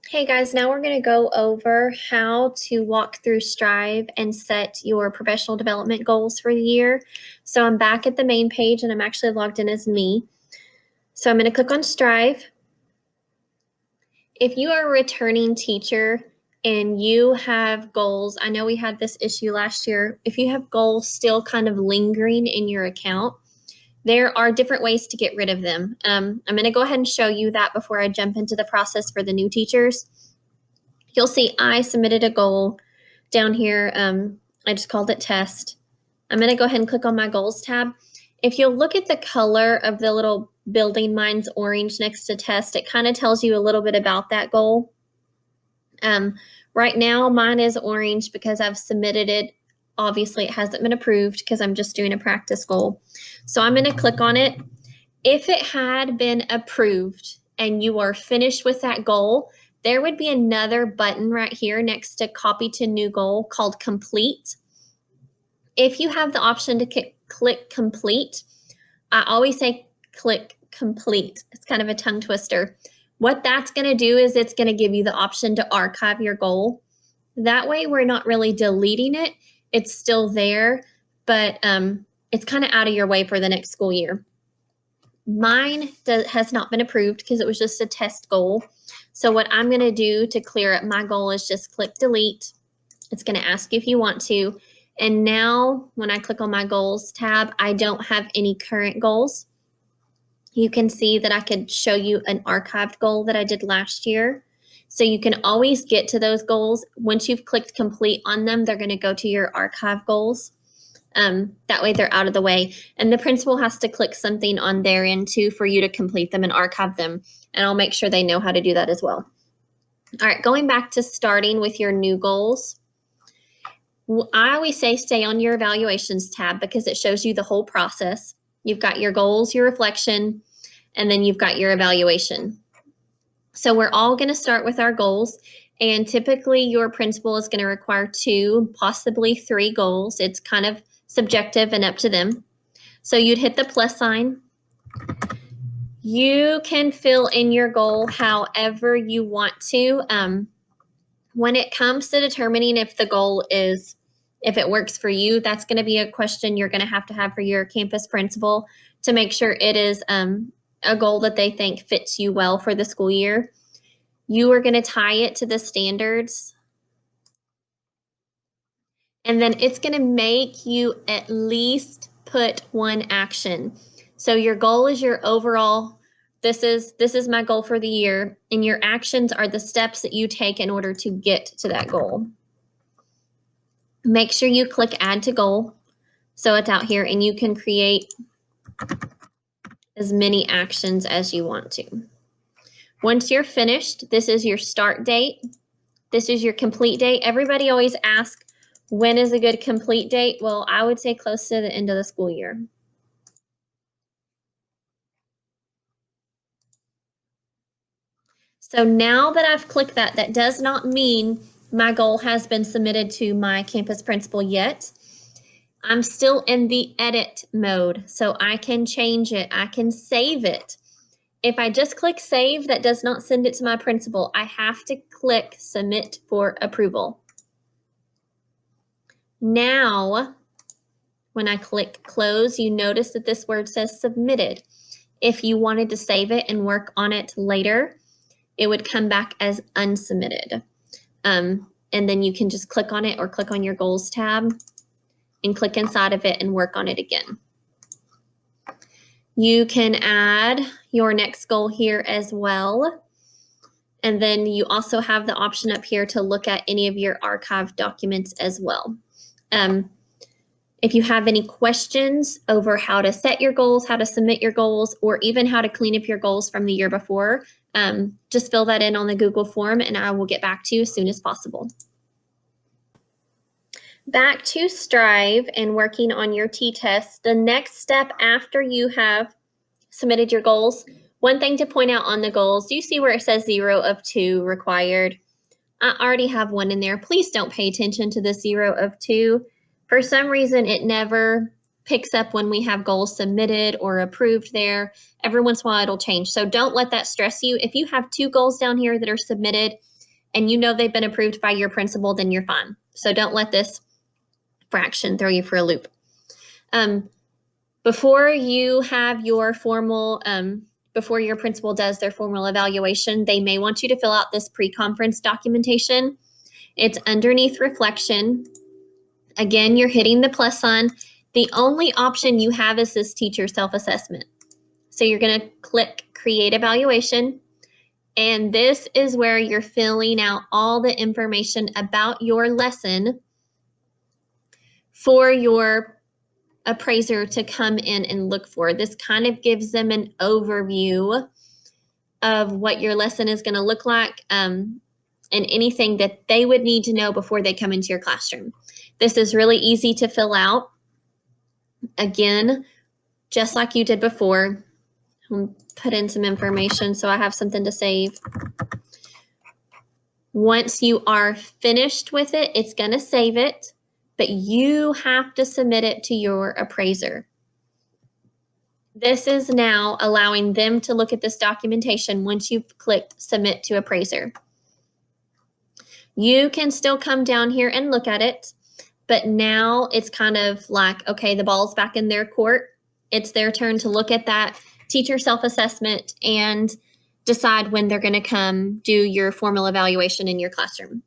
Hey guys, now we're going to go over how to walk through Strive and set your professional development goals for the year. So I'm back at the main page and I'm actually logged in as me. So I'm going to click on Strive. If you are a returning teacher and you have goals, I know we had this issue last year. If you have goals still kind of lingering in your account, there are different ways to get rid of them. I'm going to go ahead and show you that before I jump into the process for the new teachers. You'll see I submitted a goal down here. I just called it test. I'm going to go ahead and click on my goals tab. If you'll look at the color of the little building, mine's orange next to test, it kind of tells you a little bit about that goal. Right now, mine is orange because I've submitted it. Obviously, it hasn't been approved because I'm just doing a practice goal. So I'm going to click on it. If it had been approved and you are finished with that goal, there would be another button right here next to copy to new goal called complete. If you have the option to click complete, I always say click complete. It's kind of a tongue twister. What that's going to do is it's going to give you the option to archive your goal. That way we're not really deleting it. It's still there, but it's kind of out of your way for the next school year. Mine has not been approved because it was just a test goal. So what I'm going to do to clear up my goal is just click delete. It's going to ask you if you want to. And now when I click on my goals tab, I don't have any current goals. You can see that I could show you an archived goal that I did last year. So you can always get to those goals. Once you've clicked complete on them, they're going to go to your archive goals. That way they're out of the way. And the principal has to click something on their end too for you to complete them and archive them. And I'll make sure they know how to do that as well. All right, going back to starting with your new goals. I always say stay on your evaluations tab because it shows you the whole process. You've got your goals, your reflection, and then you've got your evaluation. So we're all going to start with our goals. And typically your principal is going to require 2, possibly 3 goals. It's kind of subjective and up to them. So you'd hit the plus sign. You can fill in your goal however you want to. When it comes to determining if the goal is, if it works for you, that's going to be a question you're going to have for your campus principal to make sure it is a goal that they think fits you well for the school year. You are going to tie it to the standards. And then it's going to make you at least put one action. So your goal is your overall, this is my goal for the year, and your actions are the steps that you take in order to get to that goal. Make sure you click add to goal. So it's out here and you can create as many actions as you want to. Once you're finished, this is your start date. This is your complete date. Everybody always asks, when is a good complete date? Well, I would say close to the end of the school year. So now that I've clicked that, that does not mean my goal has been submitted to my campus principal yet. I'm still in the edit mode, so I can change it. I can save it. If I just click save, that does not send it to my principal. I have to click submit for approval. Now, when I click close, you notice that this word says submitted. If you wanted to save it and work on it later, it would come back as unsubmitted. And then you can just click on it or click on your goals tab and click inside of it and work on it again. You can add your next goal here as well. And then you also have the option up here to look at any of your archived documents as well. If you have any questions over how to set your goals, how to submit your goals, or even how to clean up your goals from the year before, just fill that in on the Google form and I will get back to you as soon as possible. Back to Strive and working on your TESS. The next step after you have submitted your goals, one thing to point out on the goals, do you see where it says 0 of 2 required? I already have 1 in there. Please don't pay attention to the 0 of 2. For some reason, it never picks up when we have goals submitted or approved there. Every once in a while, it'll change. So don't let that stress you. If you have 2 goals down here that are submitted, and you know they've been approved by your principal, then you're fine. So don't let this fraction throw you for a loop. Before you have your formal, before your principal does their formal evaluation, they may want you to fill out this pre-conference documentation. It's underneath reflection. Again, you're hitting the plus sign. The only option you have is this teacher self-assessment. So you're going to click create evaluation. And this is where you're filling out all the information about your lesson for your appraiser to come in and look for. This kind of gives them an overview of what your lesson is going to look like, and anything that they would need to know before they come into your classroom. This is really easy to fill out. Again, just like you did before, I'll put in some information so I have something to save. Once you are finished with it, it's going to save it, but you have to submit it to your appraiser. This is now allowing them to look at this documentation once you've clicked submit to appraiser. You can still come down here and look at it, but now it's kind of like, okay, the ball's back in their court. It's their turn to look at that teacher self-assessment and decide when they're going to come do your formal evaluation in your classroom.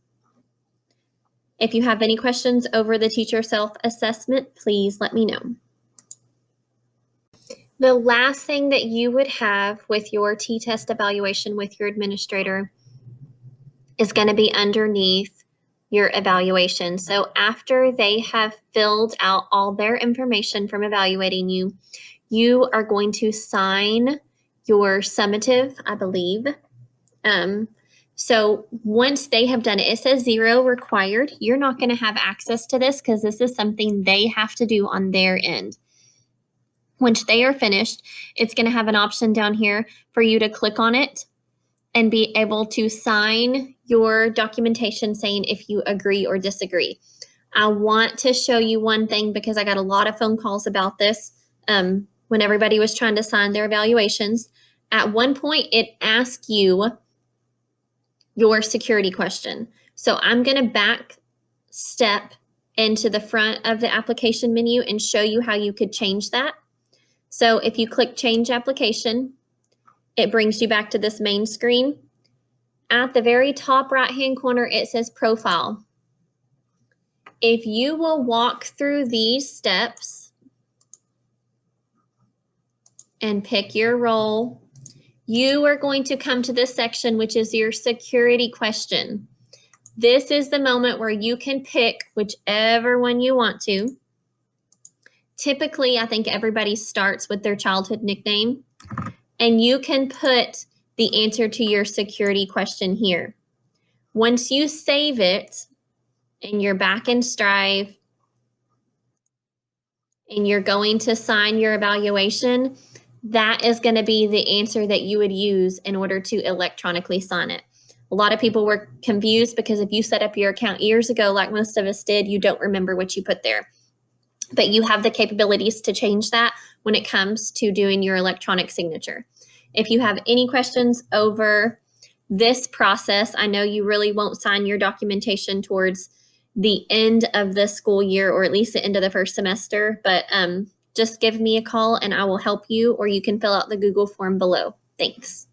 If you have any questions over the teacher self-assessment, please let me know. The last thing that you would have with your TESS evaluation with your administrator is going to be underneath your evaluation. So after they have filled out all their information from evaluating you, you are going to sign your summative, I believe. So once they have done it, it says 0 required. You're not going to have access to this because this is something they have to do on their end. Once they are finished, it's going to have an option down here for you to click on it and be able to sign your documentation saying if you agree or disagree. I want to show you one thing because I got a lot of phone calls about this when everybody was trying to sign their evaluations. At one point, it asks you your security question. So I'm going to back step into the front of the application menu and show you how you could change that. So if you click change application, it brings you back to this main screen. At the very top right-hand corner, it says profile. If you will walk through these steps and pick your role, you are going to come to this section, which is your security question. This is the moment where you can pick whichever one you want to. Typically, I think everybody starts with their childhood nickname, and you can put the answer to your security question here. Once you save it and you're back in Strive and you're going to sign your evaluation, that is going to be the answer that you would use in order to electronically sign it. A lot of people were confused because if you set up your account years ago, like most of us did, you don't remember what you put there. But you have the capabilities to change that when it comes to doing your electronic signature. If you have any questions over this process, I know you really won't sign your documentation towards the end of the school year, or at least the end of the first semester, but just give me a call and I will help you, or you can fill out the Google form below. Thanks.